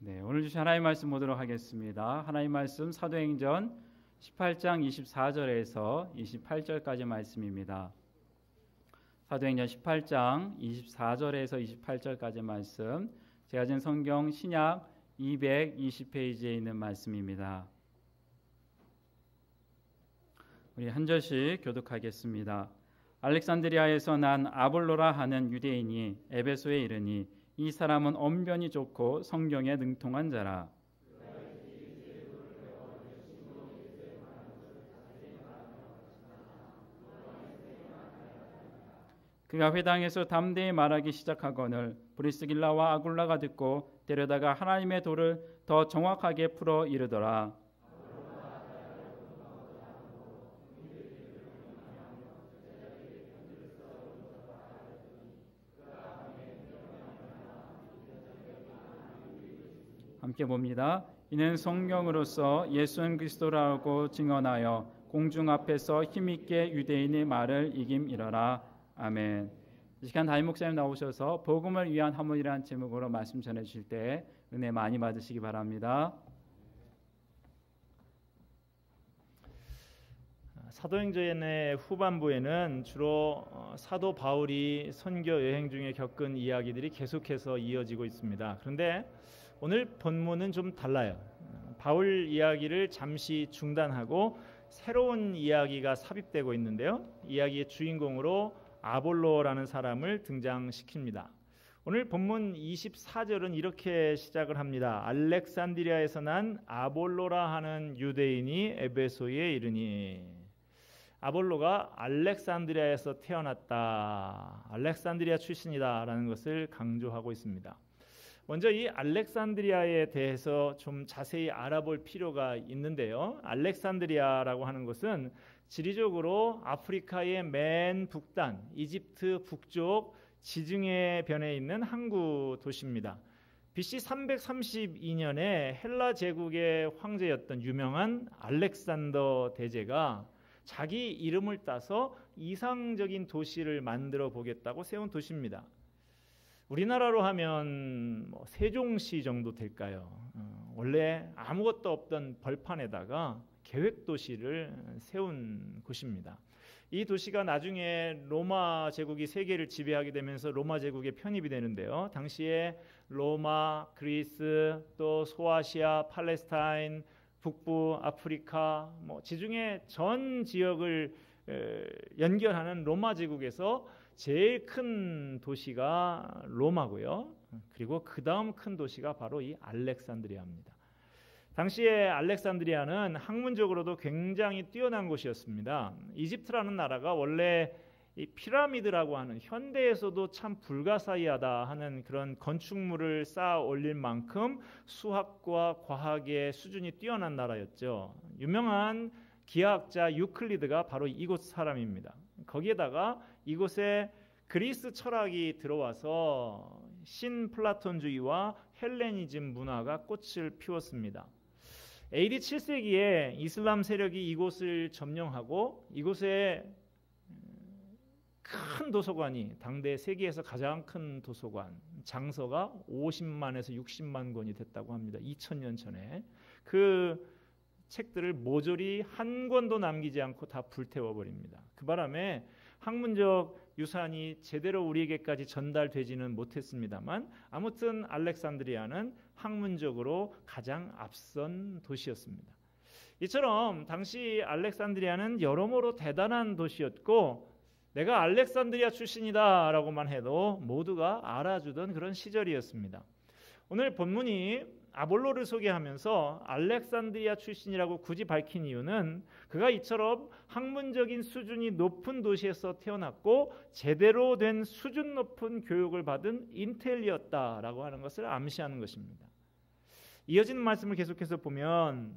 네, 오늘 주신 하나님 말씀 보도록 하겠습니다. 하나님 말씀 사도행전 18장 24절에서 28절까지 말씀입니다. 사도행전 18장 24절에서 28절까지 말씀, 제가 진 성경 신약 220페이지에 있는 말씀입니다. 우리 한 절씩 교독하겠습니다. 알렉산드리아에서 난 아볼로라 하는 유대인이 에베소에 이르니 이 사람은 언변이 좋고 성경에 능통한 자라. 그가 회당에서 담대히 말하기 시작하거늘 브리스길라와 아굴라가 듣고 데려다가 하나님의 도를 더 정확하게 풀어 이르더라. 함께 봅니다. 이는 성령으로서 예수는 그리스도라고 증언하여 공중 앞에서 힘있게 유대인의 말을 이김이러라. 아멘. 이 시간 담임 목사님 나오셔서 복음을 위한 화문이라는 제목으로 말씀 전해 주실 때 은혜 많이 받으시기 바랍니다. 사도행전의 후반부에는 주로 사도 바울이 선교 여행 중에 겪은 이야기들이 계속해서 이어지고 있습니다. 그런데 오늘 본문은 좀 달라요. 바울 이야기를 잠시 중단하고 새로운 이야기가 삽입되고 있는데요. 이야기의 주인공으로 아볼로라는 사람을 등장시킵니다. 오늘 본문 24절은 이렇게 시작을 합니다. 알렉산드리아에서 난 아볼로라 하는 유대인이 에베소에 이르니. 아볼로가 알렉산드리아에서 태어났다, 알렉산드리아 출신이다 라는 것을 강조하고 있습니다. 먼저 이 알렉산드리아에 대해서 좀 자세히 알아볼 필요가 있는데요. 알렉산드리아라고 하는 것은 지리적으로 아프리카의 맨 북단, 이집트 북쪽 지중해 변에 있는 항구 도시입니다. BC 332년에 헬라 제국의 황제였던 유명한 알렉산더 대제가 자기 이름을 따서 이상적인 도시를 만들어 보겠다고 세운 도시입니다. 우리나라로 하면 세종시 정도 될까요? 원래 아무것도 없던 벌판에다가 계획도시를 세운 곳입니다. 이 도시가 나중에 로마 제국이 세계를 지배하게 되면서 로마 제국에 편입이 되는데요. 당시에 로마, 그리스, 또 소아시아, 팔레스타인, 북부 아프리카, 지중해 전 지역을 연결하는 로마 제국에서 제일 큰 도시가 로마고요. 그리고 그 다음 큰 도시가 바로 이 알렉산드리아입니다. 당시에 알렉산드리아는 학문적으로도 굉장히 뛰어난 곳이었습니다. 이집트라는 나라가 원래 이 피라미드라고 하는 현대에서도 참 불가사의하다 하는 그런 건축물을 쌓아 올릴 만큼 수학과 과학의 수준이 뛰어난 나라였죠. 유명한 기하학자 유클리드가 바로 이곳 사람입니다. 거기에다가 이곳에 그리스 철학이 들어와서 신플라톤주의와 헬레니즘 문화가 꽃을 피웠습니다. AD 7세기에 이슬람 세력이 이곳을 점령하고 이곳에 큰 도서관이, 당대 세계에서 가장 큰 도서관, 장서가 50만에서 60만 권이 됐다고 합니다. 2000년 전에. 그 책들을 모조리 한 권도 남기지 않고 다 불태워버립니다. 그 바람에 학문적 유산이 제대로 우리에게까지 전달되지는 못했습니다만 아무튼 알렉산드리아는 학문적으로 가장 앞선 도시였습니다. 이처럼 당시 알렉산드리아는 여러모로 대단한 도시였고 내가 알렉산드리아 출신이다 라고만 해도 모두가 알아주던 그런 시절이었습니다. 오늘 본문이 아볼로를 소개하면서 알렉산드리아 출신이라고 굳이 밝힌 이유는 그가 이처럼 학문적인 수준이 높은 도시에서 태어났고 제대로 된 수준 높은 교육을 받은 인텔리였다라고 하는 것을 암시하는 것입니다. 이어지는 말씀을 계속해서 보면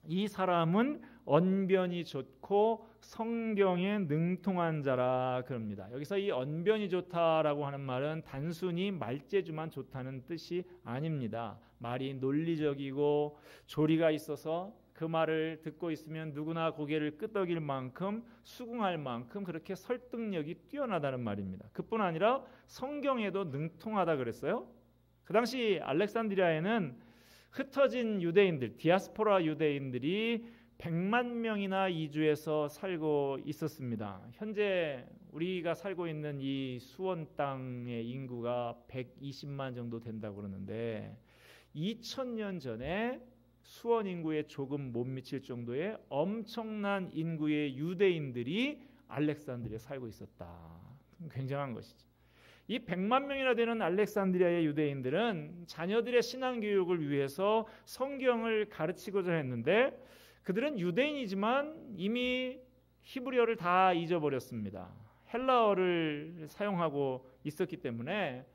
이 사람은 언변이 좋고 성경에 능통한 자라 그럽니다. 여기서 이 언변이 좋다라고 하는 말은 단순히 말재주만 좋다는 뜻이 아닙니다. 말이 논리적이고 조리가 있어서 그 말을 듣고 있으면 누구나 고개를 끄덕일 만큼 수긍할 만큼 그렇게 설득력이 뛰어나다는 말입니다. 그뿐 아니라 성경에도 능통하다 그랬어요. 그 당시 알렉산드리아에는 흩어진 유대인들, 디아스포라 유대인들이 100만 명이나 이주해서 살고 있었습니다. 현재 우리가 살고 있는 이 수원 땅의 인구가 120만 정도 된다고 그러는데 2000년 전에 수원 인구에 조금 못 미칠 정도의 엄청난 인구의 유대인들이 알렉산드리아에 살고 있었다. 굉장한 것이죠. 이 100만 명이나 되는 알렉산드리아의 유대인들은 자녀들의 신앙 교육을 위해서 성경을 가르치고자 했는데 그들은 유대인이지만 이미 히브리어를 다 잊어버렸습니다. 헬라어를 사용하고 있었기 때문에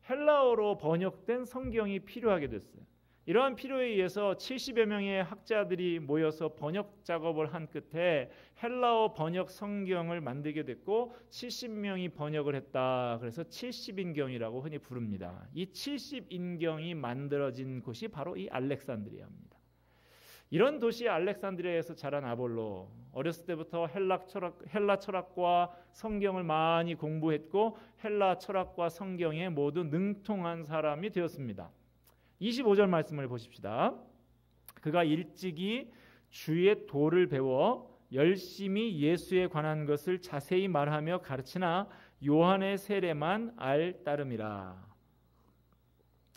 헬라어로 번역된 성경이 필요하게 됐어요. 이러한 필요에 의해서 70여 명의 학자들이 모여서 번역 작업을 한 끝에 헬라어 번역 성경을 만들게 됐고 70명이 번역을 했다. 그래서 70인경이라고 흔히 부릅니다. 이 70인경이 만들어진 곳이 바로 이 알렉산드리아입니다. 이런 도시 알렉산드리아에서 자란 아볼로, 어렸을 때부터 헬라 철학과 성경을 많이 공부했고 헬라 철학과 성경에 모두 능통한 사람이 되었습니다. 25절 말씀을 보십시다. 그가 일찍이 주의 도를 배워 열심히 예수에 관한 것을 자세히 말하며 가르치나 요한의 세례만 알 따름이라.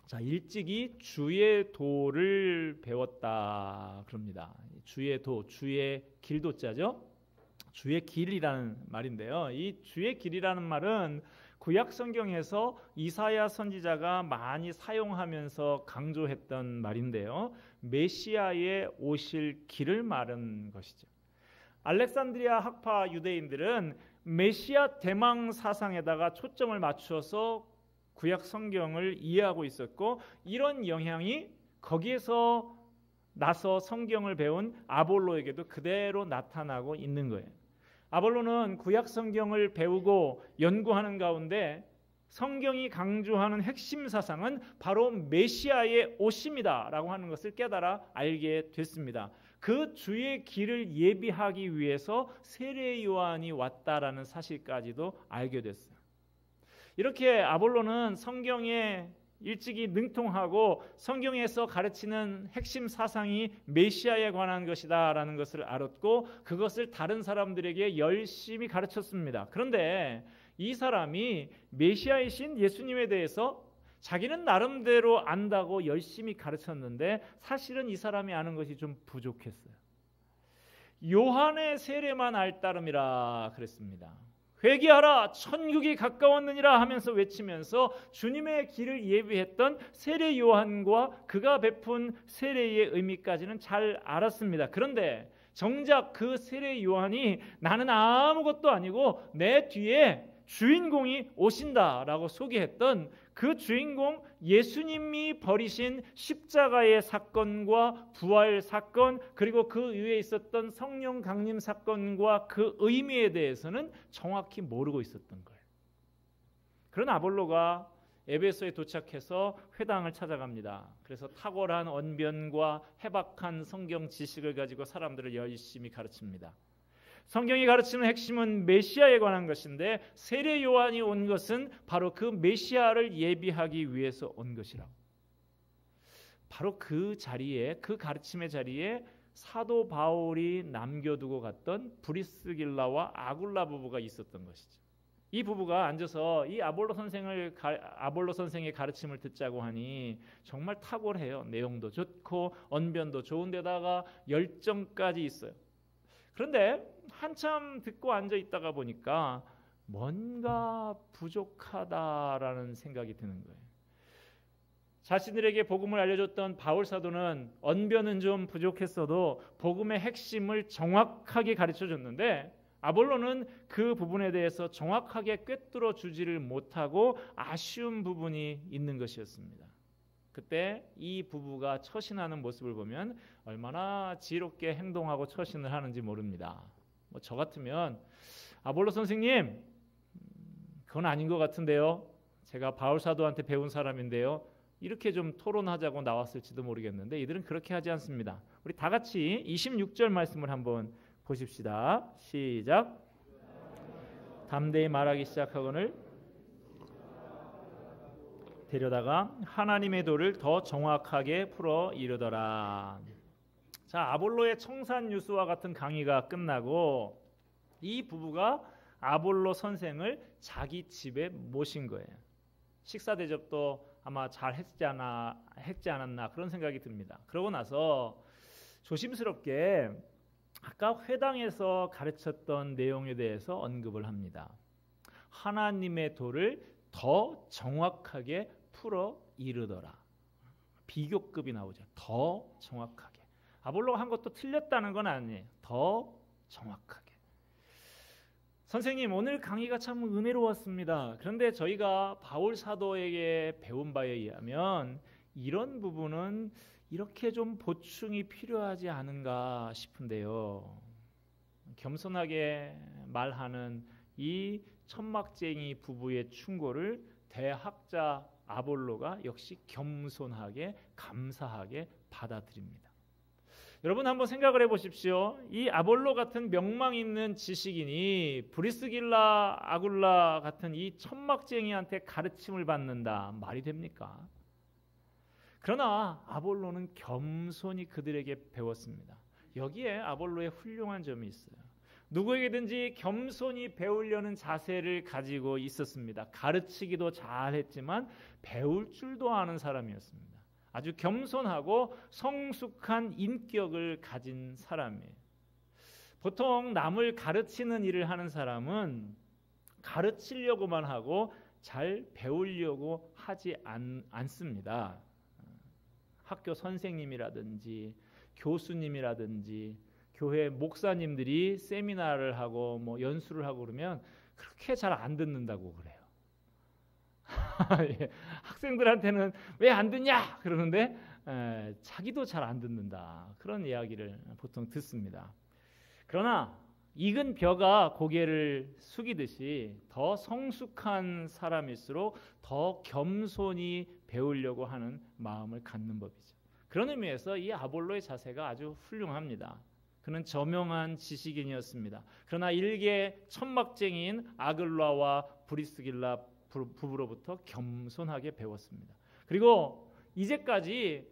자, 일찍이 주의 도를 배웠다 그럽니다. 주의 도, 주의 길도자죠. 주의 길이라는 말인데요. 이 주의 길이라는 말은 구약 성경에서 이사야 선지자가 많이 사용하면서 강조했던 말인데요. 메시아의 오실 길을 말하는 것이죠. 알렉산드리아 학파 유대인들은 메시아 대망 사상에다가 초점을 맞추어서 구약 성경을 이해하고 있었고 이런 영향이 거기에서 나서 성경을 배운 아볼로에게도 그대로 나타나고 있는 거예요. 아볼로는 구약 성경을 배우고 연구하는 가운데 성경이 강조하는 핵심 사상은 바로 메시아의 오심이다라고 하는 것을 깨달아 알게 됐습니다. 그 주의 길을 예비하기 위해서 세례 요한이 왔다라는 사실까지도 알게 됐어요. 이렇게 아볼로는 성경에 일찍이 능통하고 성경에서 가르치는 핵심 사상이 메시아에 관한 것이다 라는 것을 알았고 그것을 다른 사람들에게 열심히 가르쳤습니다. 그런데 이 사람이 메시아이신 예수님에 대해서 자기는 나름대로 안다고 열심히 가르쳤는데 사실은 이 사람이 아는 것이 좀 부족했어요. 요한의 세례만 알 따름이라 그랬습니다. 회개하라 천국이 가까웠느니라 하면서 외치면서 주님의 길을 예비했던 세례 요한과 그가 베푼 세례의 의미까지는 잘 알았습니다. 그런데 정작 그 세례 요한이 나는 아무것도 아니고 내 뒤에 주인공이 오신다라고 소개했던 그 주인공 예수님이 버리신 십자가의 사건과 부활 사건 그리고 그 위에 있었던 성령 강림 사건과 그 의미에 대해서는 정확히 모르고 있었던 거예요. 그런 아볼로가 에베소에 도착해서 회당을 찾아갑니다. 그래서 탁월한 언변과 해박한 성경 지식을 가지고 사람들을 열심히 가르칩니다. 성경이 가르치는 핵심은 메시아에 관한 것인데 세례 요한이 온 것은 바로 그 메시아를 예비하기 위해서 온 것이라고. 바로 그 자리에 그 가르침의 자리에 사도 바울이 남겨두고 갔던 브리스길라와 아굴라 부부가 있었던 것이죠. 이 부부가 앉아서 이 아볼로 선생의 가르침을 듣자고 하니 정말 탁월해요. 내용도 좋고 언변도 좋은데다가 열정까지 있어요. 그런데 한참 듣고 앉아 있다가 보니까 뭔가 부족하다라는 생각이 드는 거예요. 자신들에게 복음을 알려줬던 바울 사도는 언변은 좀 부족했어도 복음의 핵심을 정확하게 가르쳐줬는데 아볼로는 그 부분에 대해서 정확하게 꿰뚫어 주지를 못하고 아쉬운 부분이 있는 것이었습니다. 그때 이 부부가 처신하는 모습을 보면 얼마나 지혜롭게 행동하고 처신을 하는지 모릅니다. 저 같으면 아볼로 선생님 그건 아닌 것 같은데요. 제가 바울 사도한테 배운 사람인데요. 이렇게 좀 토론하자고 나왔을지도 모르겠는데 이들은 그렇게 하지 않습니다. 우리 다 같이 26절 말씀을 한번 보십시다. 시작. 담대히 말하기 시작하거늘 데려다가 하나님의 도를 더 정확하게 풀어 이르더라. 자, 아볼로의 청산유수와 같은 강의가 끝나고 이 부부가 아볼로 선생을 자기 집에 모신 거예요. 식사 대접도 아마 잘 했지 않았나 그런 생각이 듭니다. 그러고 나서 조심스럽게 아까 회당에서 가르쳤던 내용에 대해서 언급을 합니다. 하나님의 도를 더 정확하게 풀어 이르더라. 비교급이 나오죠. 더 정확하게. 아볼로가 한 것도 틀렸다는 건 아니에요. 더 정확하게. 선생님, 오늘 강의가 참 은혜로웠습니다. 그런데 저희가 바울 사도에게 배운 바에 의하면 이런 부분은 이렇게 좀 보충이 필요하지 않은가 싶은데요. 겸손하게 말하는 이 천막쟁이 부부의 충고를 대학자 아볼로가 역시 겸손하게 감사하게 받아들입니다. 여러분 한번 생각을 해보십시오. 이 아볼로 같은 명망 있는 지식인이 브리스길라 아굴라 같은 이 천막쟁이한테 가르침을 받는다. 말이 됩니까? 그러나 아볼로는 겸손히 그들에게 배웠습니다. 여기에 아볼로의 훌륭한 점이 있어요. 누구에게든지 겸손히 배우려는 자세를 가지고 있었습니다. 가르치기도 잘했지만 배울 줄도 아는 사람이었습니다. 아주 겸손하고 성숙한 인격을 가진 사람이에요. 보통 남을 가르치는 일을 하는 사람은 가르치려고만 하고 잘 배우려고 하지 않습니다. 학교 선생님이라든지 교수님이라든지 교회 목사님들이 세미나를 하고 뭐 연수를 하고 그러면 그렇게 잘 안 듣는다고 그래요. 예, 학생들한테는 왜 안 듣냐 그러는데 자기도 잘 안 듣는다 그런 이야기를 보통 듣습니다. 그러나 익은 벼가 고개를 숙이듯이 더 성숙한 사람일수록 더 겸손히 배우려고 하는 마음을 갖는 법이죠. 그런 의미에서 이 아볼로의 자세가 아주 훌륭합니다. 그는 저명한 지식인이었습니다. 그러나 일개 천막쟁이인 아글라와 브리스길라 부부로부터 겸손하게 배웠습니다. 그리고 이제까지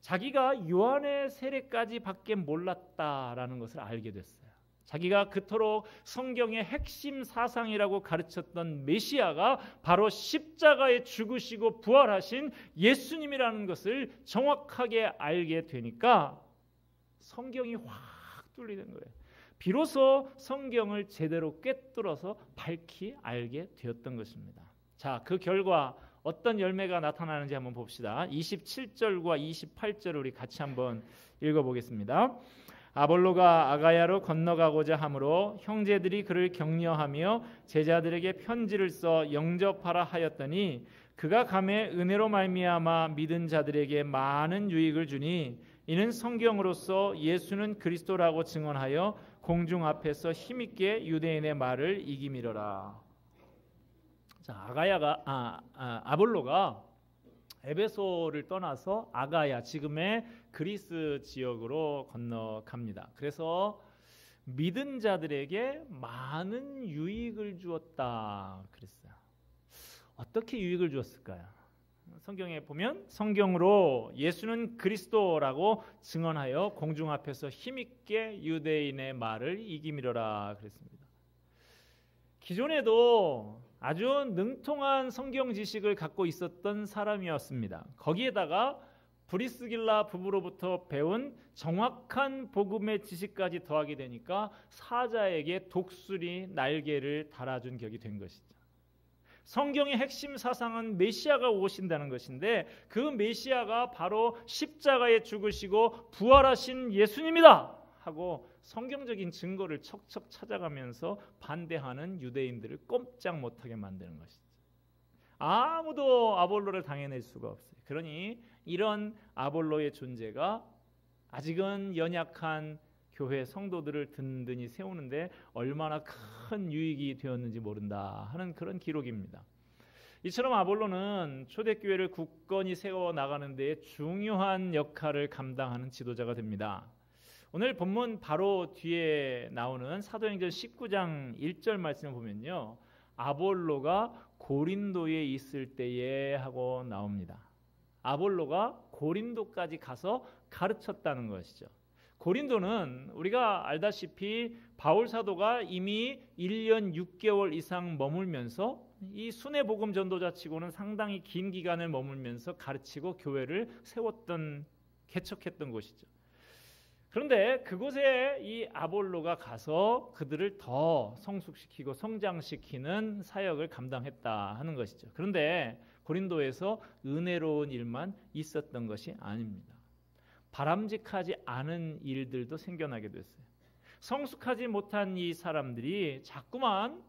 자기가 요한의 세례까지 밖에 몰랐다라는 것을 알게 됐어요. 자기가 그토록 성경의 핵심 사상이라고 가르쳤던 메시아가 바로 십자가에 죽으시고 부활하신 예수님이라는 것을 정확하게 알게 되니까 성경이 확 뚫리는 거예요. 비로소 성경을 제대로 꿰뚫어서 밝히 알게 되었던 것입니다. 자, 그 결과 어떤 열매가 나타나는지 한번 봅시다. 27절과 28절을 우리 같이 한번 읽어보겠습니다. 아볼로가 아가야로 건너가고자 하므로 형제들이 그를 격려하며 제자들에게 편지를 써 영접하라 하였더니 그가 감에 은혜로 말미암아 믿은 자들에게 많은 유익을 주니 이는 성경으로서 예수는 그리스도라고 증언하여 공중 앞에서 힘있게 유대인의 말을 이기미러라. 자, 아볼로가 에베소를 떠나서 아가야, 지금의 그리스 지역으로 건너갑니다. 그래서 믿은 자들에게 많은 유익을 주었다 그랬어요. 어떻게 유익을 주었을까요? 성경에 보면 성경으로 예수는 그리스도라고 증언하여 공중 앞에서 힘있게 유대인의 말을 이기미러라 그랬습니다. 기존에도 아주 능통한 성경 지식을 갖고 있었던 사람이었습니다. 거기에다가 브리스길라 부부로부터 배운 정확한 복음의 지식까지 더하게 되니까 사자에게 독수리 날개를 달아준 격이 된 것이죠. 성경의 핵심 사상은 메시아가 오신다는 것인데 그 메시아가 바로 십자가에 죽으시고 부활하신 예수님이다 하고 성경적인 증거를 척척 찾아가면서 반대하는 유대인들을 꼼짝 못하게 만드는 것이죠. 아무도 아볼로를 당해낼 수가 없어요. 그러니 이런 아볼로의 존재가 아직은 연약한 교회 성도들을 든든히 세우는데 얼마나 큰 유익이 되었는지 모른다 하는 그런 기록입니다. 이처럼 아볼로는 초대교회를 굳건히 세워나가는 데 중요한 역할을 감당하는 지도자가 됩니다. 오늘 본문 바로 뒤에 나오는 사도행전 19장 1절 말씀을 보면요, 아볼로가 고린도에 있을 때에 하고 나옵니다. 아볼로가 고린도까지 가서 가르쳤다는 것이죠. 고린도는 우리가 알다시피 바울 사도가 이미 1년 6개월 이상 머물면서 이 순회 복음 전도자 치고는 상당히 긴 기간을 머물면서 가르치고 교회를 세웠던 개척했던 곳이죠. 그런데 그곳에 이 아볼로가 가서 그들을 더 성숙시키고 성장시키는 사역을 감당했다 하는 것이죠. 그런데 고린도에서 은혜로운 일만 있었던 것이 아닙니다. 바람직하지 않은 일들도 생겨나게 됐어요. 성숙하지 못한 이 사람들이 자꾸만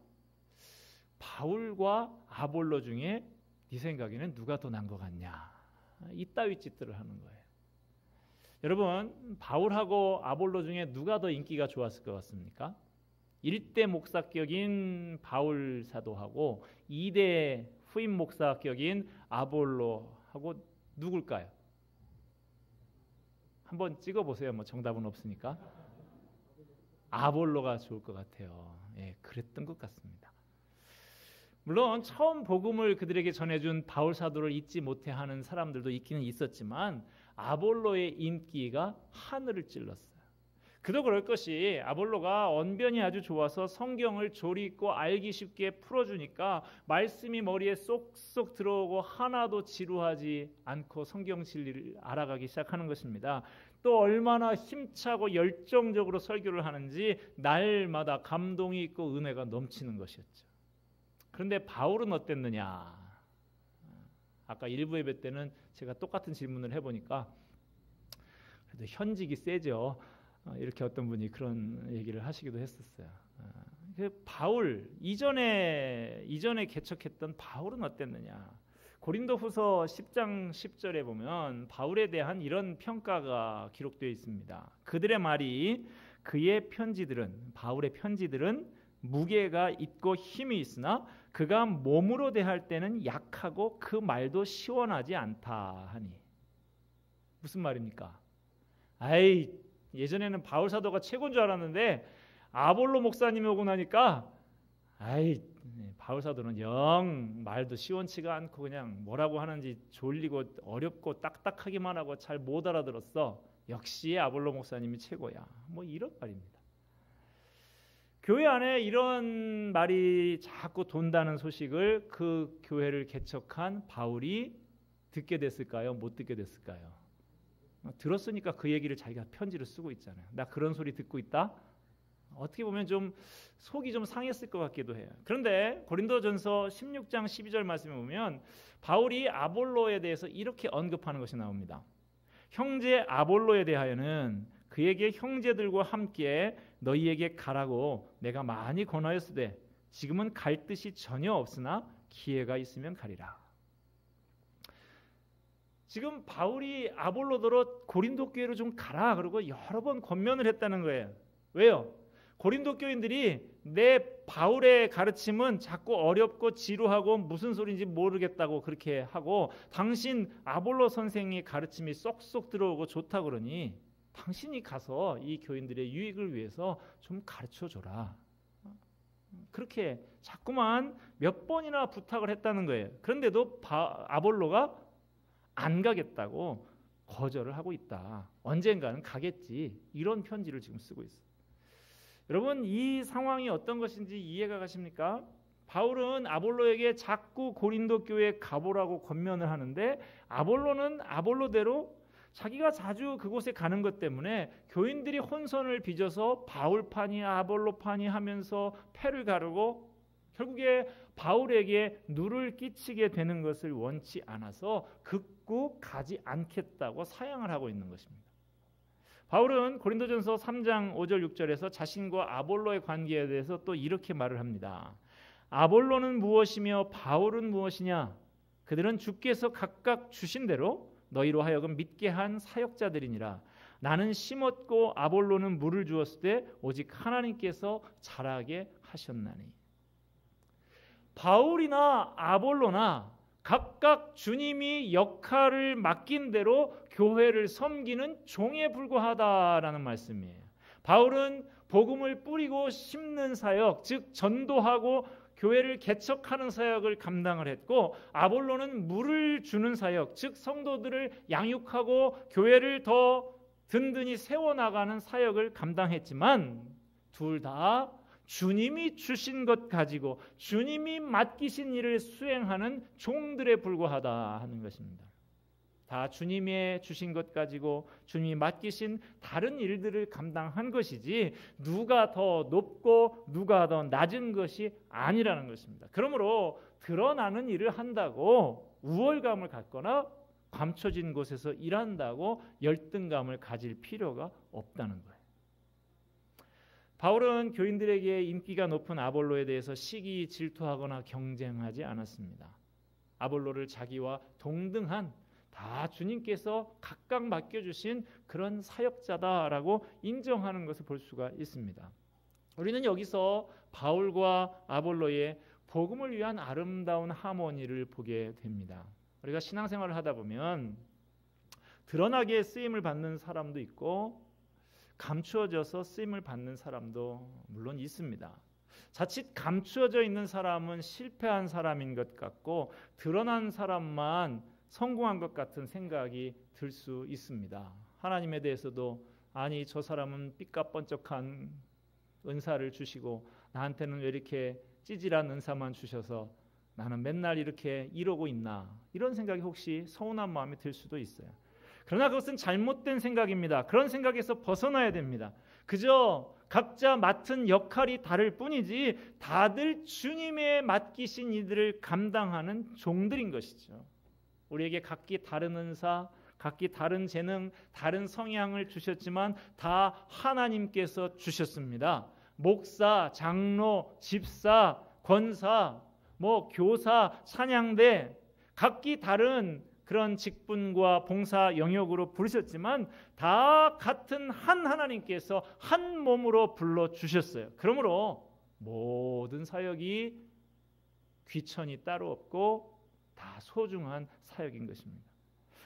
바울과 아볼로 중에 네 생각에는 누가 더 나은 것 같냐, 이따위 짓들을 하는 거예요. 여러분, 바울하고 아볼로 중에 누가 더 인기가 좋았을 것 같습니까? 1대 목사격인 바울 사도하고 2대 후임 목사격인 아볼로하고 누굴까요? 한번 찍어보세요. 뭐 정답은 없으니까. 아볼로가 좋을 것 같아요. 예, 그랬던 것 같습니다. 물론 처음 복음을 그들에게 전해준 바울 사도를 잊지 못해하는 사람들도 있기는 있었지만 아볼로의 인기가 하늘을 찔렀어요. 그도 그럴 것이 아볼로가 언변이 아주 좋아서 성경을 조리 있고 알기 쉽게 풀어주니까 말씀이 머리에 쏙쏙 들어오고 하나도 지루하지 않고 성경 진리를 알아가기 시작하는 것입니다. 또 얼마나 힘차고 열정적으로 설교를 하는지 날마다 감동이 있고 은혜가 넘치는 것이었죠. 그런데 바울은 어땠느냐? 아까 일부 예배 때는 제가 똑같은 질문을 해보니까 그래도 현직이 세죠. 이렇게 어떤 분이 그런 얘기를 하시기도 했었어요. 바울 이전에 개척했던 바울은 어땠느냐? 고린도후서 10장 10절에 보면 바울에 대한 이런 평가가 기록되어 있습니다. 그들의 말이 바울의 편지들은 무게가 있고 힘이 있으나 그가 몸으로 대할 때는 약하고 그 말도 시원하지 않다 하니. 무슨 말입니까? 예전에는 바울 사도가 최고인 줄 알았는데 아볼로 목사님이 오고 나니까 바울 사도는 영 말도 시원치가 않고 그냥 뭐라고 하는지 졸리고 어렵고 딱딱하기만 하고 잘 못 알아들었어. 역시 아볼로 목사님이 최고야. 뭐 이런 말입니다. 교회 안에 이런 말이 자꾸 돈다는 소식을 그 교회를 개척한 바울이 듣게 됐을까요? 못 듣게 됐을까요? 들었으니까 그 얘기를 자기가 편지를 쓰고 있잖아요. 나 그런 소리 듣고 있다? 어떻게 보면 좀 속이 좀 상했을 것 같기도 해요. 그런데 고린도전서 16장 12절 말씀에 보면 바울이 아볼로에 대해서 이렇게 언급하는 것이 나옵니다. 형제 아볼로에 대하여는 그에게 형제들과 함께 너희에게 가라고 내가 많이 권하였으되 지금은 갈 뜻이 전혀 없으나 기회가 있으면 가리라. 지금 바울이 아볼로더러 고린도 교회로 좀 가라 그러고 여러 번 권면을 했다는 거예요. 왜요? 고린도 교인들이 내 바울의 가르침은 자꾸 어렵고 지루하고 무슨 소리인지 모르겠다고 그렇게 하고 당신 아볼로 선생의 가르침이 쏙쏙 들어오고 좋다 그러니 당신이 가서 이 교인들의 유익을 위해서 좀 가르쳐줘라. 그렇게 자꾸만 몇 번이나 부탁을 했다는 거예요. 그런데도 아볼로가 안 가겠다고 거절을 하고 있다. 언젠가는 가겠지. 이런 편지를 지금 쓰고 있어요. 여러분, 이 상황이 어떤 것인지 이해가 가십니까? 바울은 아볼로에게 자꾸 고린도 교회에 가보라고 권면을 하는데 아볼로는 아볼로대로 자기가 자주 그곳에 가는 것 때문에 교인들이 혼선을 빚어서 바울파니 아볼로파니 하면서 패를 가르고 결국에 바울에게 누를 끼치게 되는 것을 원치 않아서 극구 가지 않겠다고 사양을 하고 있는 것입니다. 바울은 고린도전서 3장 5절 6절에서 자신과 아볼로의 관계에 대해서 또 이렇게 말을 합니다. 아볼로는 무엇이며 바울은 무엇이냐? 그들은 주께서 각각 주신 대로 너희로 하여금 믿게 한 사역자들이니라. 나는 심었고 아볼로는 물을 주었을 때 오직 하나님께서 자라게 하셨나니. 바울이나 아볼로나 각각 주님이 역할을 맡긴 대로 교회를 섬기는 종에 불과하다라는 말씀이에요. 바울은 복음을 뿌리고 심는 사역, 즉 전도하고 교회를 개척하는 사역을 감당을 했고, 아볼로는 물을 주는 사역, 즉 성도들을 양육하고 교회를 더 든든히 세워나가는 사역을 감당했지만, 둘 다 주님이 주신 것 가지고 주님이 맡기신 일을 수행하는 종들에 불과하다 하는 것입니다. 다 주님이 주신 것 가지고 주님이 맡기신 다른 일들을 감당한 것이지, 누가 더 높고 누가 더 낮은 것이 아니라는 것입니다. 그러므로 드러나는 일을 한다고 우월감을 갖거나 감춰진 곳에서 일한다고 열등감을 가질 필요가 없다는 거예요. 바울은 교인들에게 인기가 높은 아볼로에 대해서 시기 질투하거나 경쟁하지 않았습니다. 아볼로를 자기와 동등한, 다 주님께서 각각 맡겨주신 그런 사역자다라고 인정하는 것을 볼 수가 있습니다. 우리는 여기서 바울과 아볼로의 복음을 위한 아름다운 하모니를 보게 됩니다. 우리가 신앙생활을 하다 보면 드러나게 쓰임을 받는 사람도 있고 감추어져서 쓰임을 받는 사람도 물론 있습니다. 자칫 감추어져 있는 사람은 실패한 사람인 것 같고 드러난 사람만 성공한 것 같은 생각이 들 수 있습니다. 하나님에 대해서도 아니 저 사람은 삐까뻔쩍한 은사를 주시고 나한테는 왜 이렇게 찌질한 은사만 주셔서 나는 맨날 이렇게 이러고 있나, 이런 생각이 혹시 서운한 마음이 들 수도 있어요. 그러나 그것은 잘못된 생각입니다. 그런 생각에서 벗어나야 됩니다. 그저 각자 맡은 역할이 다를 뿐이지 다들 주님의 맡기신 이들을 감당하는 종들인 것이죠. 우리에게 각기 다른 은사, 각기 다른 재능, 다른 성향을 주셨지만 다 하나님께서 주셨습니다. 목사, 장로, 집사, 권사, 교사, 찬양대, 각기 다른 그런 직분과 봉사 영역으로 부르셨지만 다 같은 한 하나님께서 한 몸으로 불러주셨어요. 그러므로 모든 사역이 귀천이 따로 없고 다 소중한 사역인 것입니다.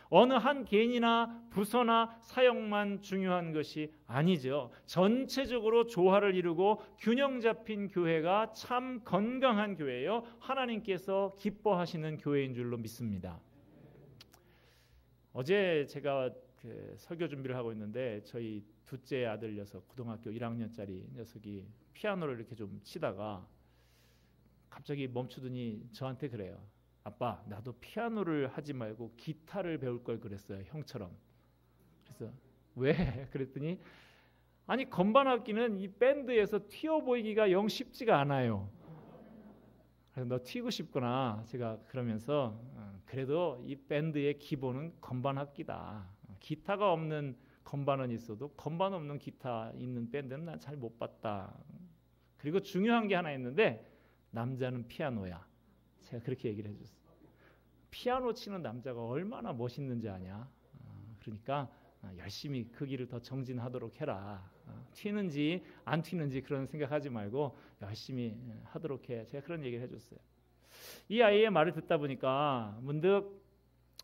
어느 한 개인이나 부서나 사역만 중요한 것이 아니죠. 전체적으로 조화를 이루고 균형 잡힌 교회가 참 건강한 교회예요. 하나님께서 기뻐하시는 교회인 줄로 믿습니다. 어제 제가 설교 준비를 하고 있는데 저희 둘째 아들 녀석, 고등학교 1학년짜리 녀석이 피아노를 이렇게 좀 치다가 갑자기 멈추더니 저한테 그래요. 아빠, 나도 피아노를 하지 말고 기타를 배울 걸 그랬어요, 형처럼. 그래서 왜? 그랬더니 아니 건반 악기는 이 밴드에서 튀어 보이기가 영 쉽지가 않아요. 그래서 너 튀고 싶구나. 제가 그러면서 그래도 이 밴드의 기본은 건반 악기다. 기타가 없는 건반은 있어도 건반 없는 기타 있는 밴드는 난 잘 못 봤다. 그리고 중요한 게 하나 있는데 남자는 피아노야. 제가 그렇게 얘기를 해줬어요. 피아노 치는 남자가 얼마나 멋있는지 아냐. 그러니까 열심히 그 길을 더 정진하도록 해라. 튀는지 안 튀는지 그런 생각하지 말고 열심히 하도록 해. 제가 그런 얘기를 해줬어요. 이 아이의 말을 듣다 보니까 문득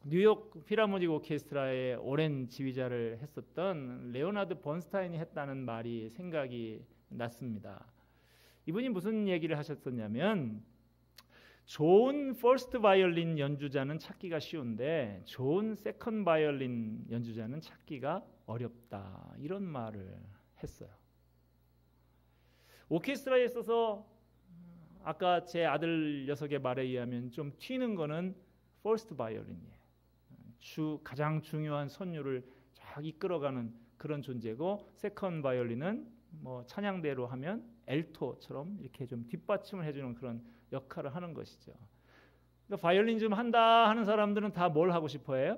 뉴욕 필하모닉 오케스트라의 오랜 지휘자를 했었던 레오나드 번스타인이 했다는 말이 생각이 났습니다. 이분이 무슨 얘기를 하셨었냐면 좋은 퍼스트 바이올린 연주자는 찾기가 쉬운데 좋은 세컨드 바이올린 연주자는 찾기가 어렵다, 이런 말을 했어요. 오케스트라에 있어서 아까 제 아들 녀석의 말에 의하면 좀 튀는 거는 퍼스트 바이올린이에요. 가장 중요한 선율을 쫙 이끌어가는 그런 존재고, 세컨드 바이올린은 찬양대로 하면 엘토처럼 이렇게 좀 뒷받침을 해주는 그런 역할을 하는 것이죠. 그러니까 바이올린 좀 한다 하는 사람들은 다 뭘 하고 싶어 해요?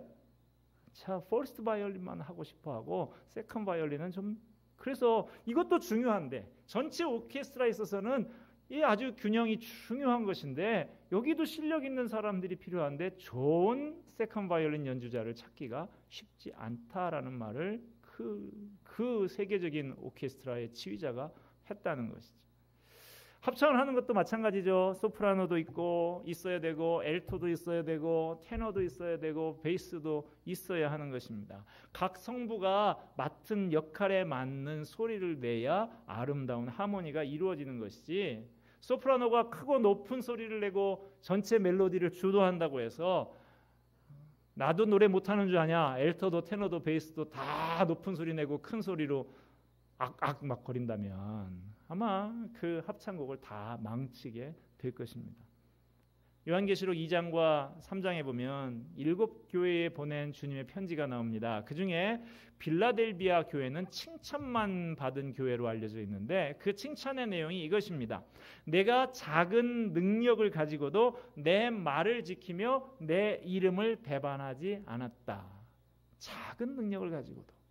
퍼스트 바이올린만 하고 싶어 하고 세컨드 바이올린은 좀, 그래서 이것도 중요한데 전체 오케스트라에 있어서는 이 아주 균형이 중요한 것인데 여기도 실력 있는 사람들이 필요한데 좋은 세컨드 바이올린 연주자를 찾기가 쉽지 않다라는 말을 그 세계적인 오케스트라의 지휘자가 했다는 것이죠. 합창을 하는 것도 마찬가지죠. 소프라노도 있어야 되고 엘토도 있어야 되고 테너도 있어야 되고 베이스도 있어야 하는 것입니다. 각 성부가 맡은 역할에 맞는 소리를 내야 아름다운 하모니가 이루어지는 것이지, 소프라노가 크고 높은 소리를 내고 전체 멜로디를 주도한다고 해서 나도 노래 못하는 줄 아냐? 엘터도 테너도 베이스도 다 높은 소리 내고 큰 소리로 악악 막 거린다면 아마 그 합창곡을 다 망치게 될 것입니다. 요한계시록 2장과 3장에 보면 7교회에 보낸 주님의 편지가 나옵니다. 그중에 빌라델비아 교회는 칭찬만 받은 교회로 알려져 있는데 그 칭찬의 내용이 이것입니다. 내가 작은 능력을 가지고도 내 말을 지키며 내 이름을 배반하지 않았다. 작은 능력을 가지고도.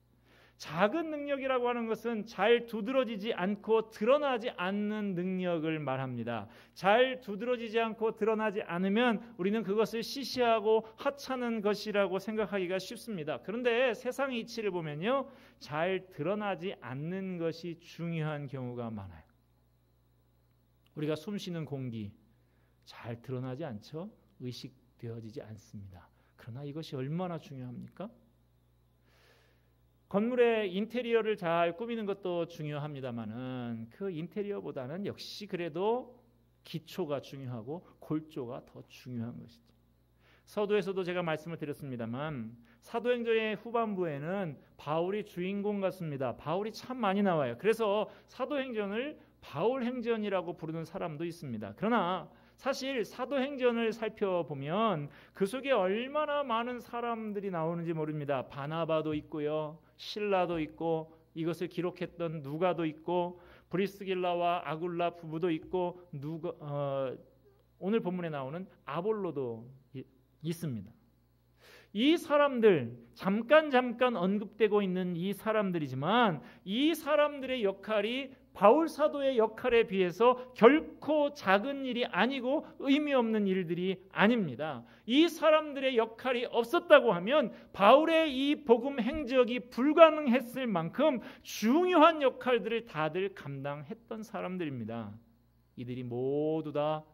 작은 능력이라고 하는 것은 잘 두드러지지 않고 드러나지 않는 능력을 말합니다. 잘 두드러지지 않고 드러나지 않으면 우리는 그것을 시시하고 하찮은 것이라고 생각하기가 쉽습니다. 그런데 세상의 이치를 보면요, 잘 드러나지 않는 것이 중요한 경우가 많아요. 우리가 숨쉬는 공기 잘 드러나지 않죠? 의식되어지지 않습니다. 그러나 이것이 얼마나 중요합니까? 건물의 인테리어를 잘 꾸미는 것도 중요합니다만은 그 인테리어보다는 역시 그래도 기초가 중요하고 골조가 더 중요한 것이죠. 서두에서도 제가 말씀을 드렸습니다만 사도행전의 후반부에는 바울이 주인공 같습니다. 바울이 참 많이 나와요. 그래서 사도행전을 바울행전이라고 부르는 사람도 있습니다. 그러나 사실 사도행전을 살펴보면 그 속에 얼마나 많은 사람들이 나오는지 모릅니다. 바나바도 있고요, 실라도 있고, 이것을 기록했던 누가도 있고, 브리스길라와 아굴라 부부도 있고, 오늘 본문에 나오는 아볼로도 있습니다. 이 사람들 잠깐 언급되고 있는 이 사람들이지만 이 사람들의 역할이 바울 사도의 역할에 비해서 결코 작은 일이 아니고 의미 없는 일들이 아닙니다. 이 사람들의 역할이 없었다고 하면 바울의 이 복음 행적이 불가능했을 만큼 중요한 역할들을 다들 감당했던 사람들입니다. 이들이 모두 다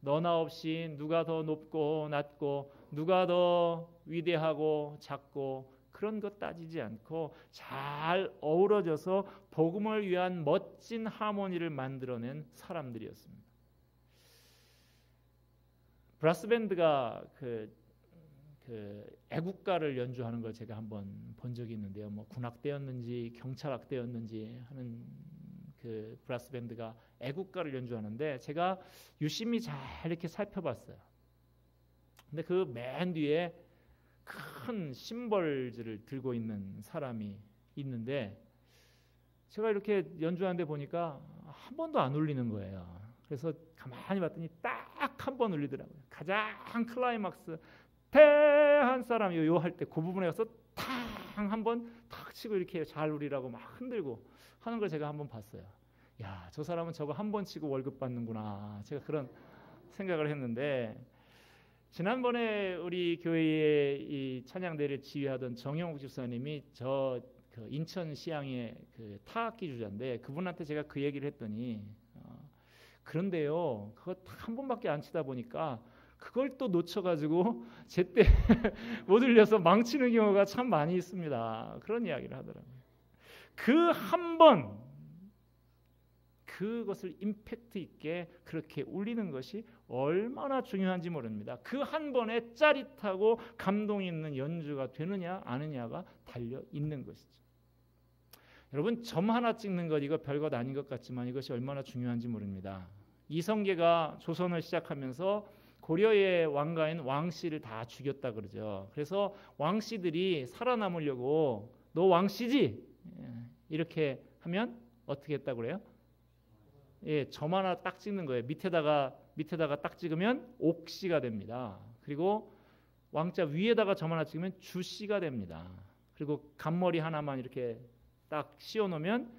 너나 없이 누가 더 높고 낮고 누가 더 위대하고 작고 그런 것 따지지 않고 잘 어우러져서 복음을 위한 멋진 하모니를 만들어낸 사람들이었습니다. 브라스밴드가 그 애국가를 연주하는 걸 제가 한번 본 적이 있는데요. 뭐 군악대였는지 경찰악대였는지 하는 그 브라스밴드가 애국가를 연주하는데 제가 유심히 잘 이렇게 살펴봤어요. 근데 그 맨 뒤에 큰 심벌즈를 들고 있는 사람이 있는데 제가 이렇게 연주하는데 보니까 한 번도 안 울리는 거예요. 그래서 가만히 봤더니 딱 한 번 울리더라고요. 가장 클라이막스 태한 사람이 요 할 때 그 부분에 가서 탕 한 번 탁 치고 이렇게 잘 울리라고 막 흔들고 하는 걸 제가 한번 봤어요. 야, 저 사람은 저거 한 번 치고 월급 받는구나. 제가 그런 생각을 했는데 지난번에 우리 교회의 이 찬양대를 지휘하던 정영욱 집사님이 저 그 인천 시향의 그 타악기 주자인데 그분한테 제가 그 얘기를 했더니 그런데요, 그거 한 번밖에 안 치다 보니까 그걸 또 놓쳐가지고 제때 못 울려서 망치는 경우가 참 많이 있습니다. 그런 이야기를 하더라고요. 그 한 번 그것을 임팩트 있게 그렇게 울리는 것이 얼마나 중요한지 모릅니다. 그 한 번에 짜릿하고 감동 있는 연주가 되느냐 아느냐가 달려 있는 것이죠. 여러분, 점 하나 찍는 것 이거 별것 아닌 것 같지만 이것이 얼마나 중요한지 모릅니다. 이성계가 조선을 시작하면서 고려의 왕가인 왕씨를 다 죽였다 그러죠. 그래서 왕씨들이 살아남으려고 너 왕씨지? 이렇게 하면 어떻게 했다고 그래요? 예, 점 하나 딱 찍는 거예요. 밑에다가 딱 찍으면 옥씨가 됩니다. 그리고 왕자 위에다가 점 하나 찍으면 주씨가 됩니다. 그리고 간머리 하나만 이렇게 딱 씌워놓으면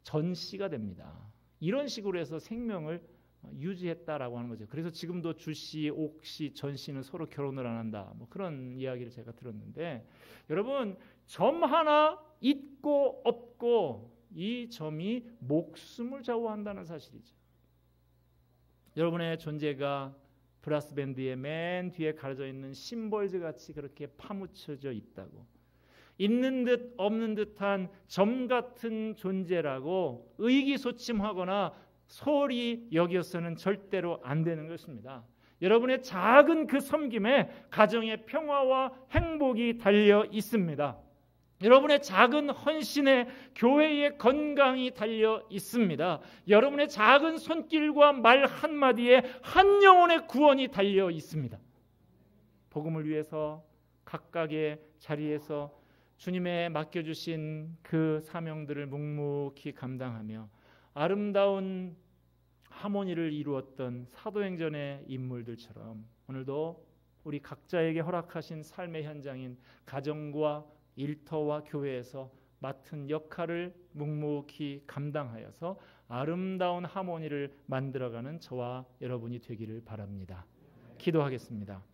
전씨가 됩니다. 이런 식으로 해서 생명을 유지했다라고 하는 거죠. 그래서 지금도 주씨, 옥씨, 전씨는 서로 결혼을 안 한다. 뭐 그런 이야기를 제가 들었는데 여러분, 점 하나 있고 없고 이 점이 목숨을 좌우한다는 사실이죠. 여러분의 존재가 브라스밴드의 맨 뒤에 가려져 있는 심벌즈 같이 그렇게 파묻혀져 있다고, 있는 듯 없는 듯한 점 같은 존재라고 의기소침하거나 소홀히 여겨서는 절대로 안 되는 것입니다. 여러분의 작은 그 섬김에 가정의 평화와 행복이 달려 있습니다. 여러분의 작은 헌신에 교회의 건강이 달려 있습니다. 여러분의 작은 손길과 말 한마디에 한 영혼의 구원이 달려 있습니다. 복음을 위해서 각각의 자리에서 주님의 맡겨주신 그 사명들을 묵묵히 감당하며 아름다운 하모니를 이루었던 사도행전의 인물들처럼 오늘도 우리 각자에게 허락하신 삶의 현장인 가정과 일터와 교회에서 맡은 역할을 묵묵히 감당하여서 아름다운 하모니를 만들어가는 저와 여러분이 되기를 바랍니다. 기도하겠습니다.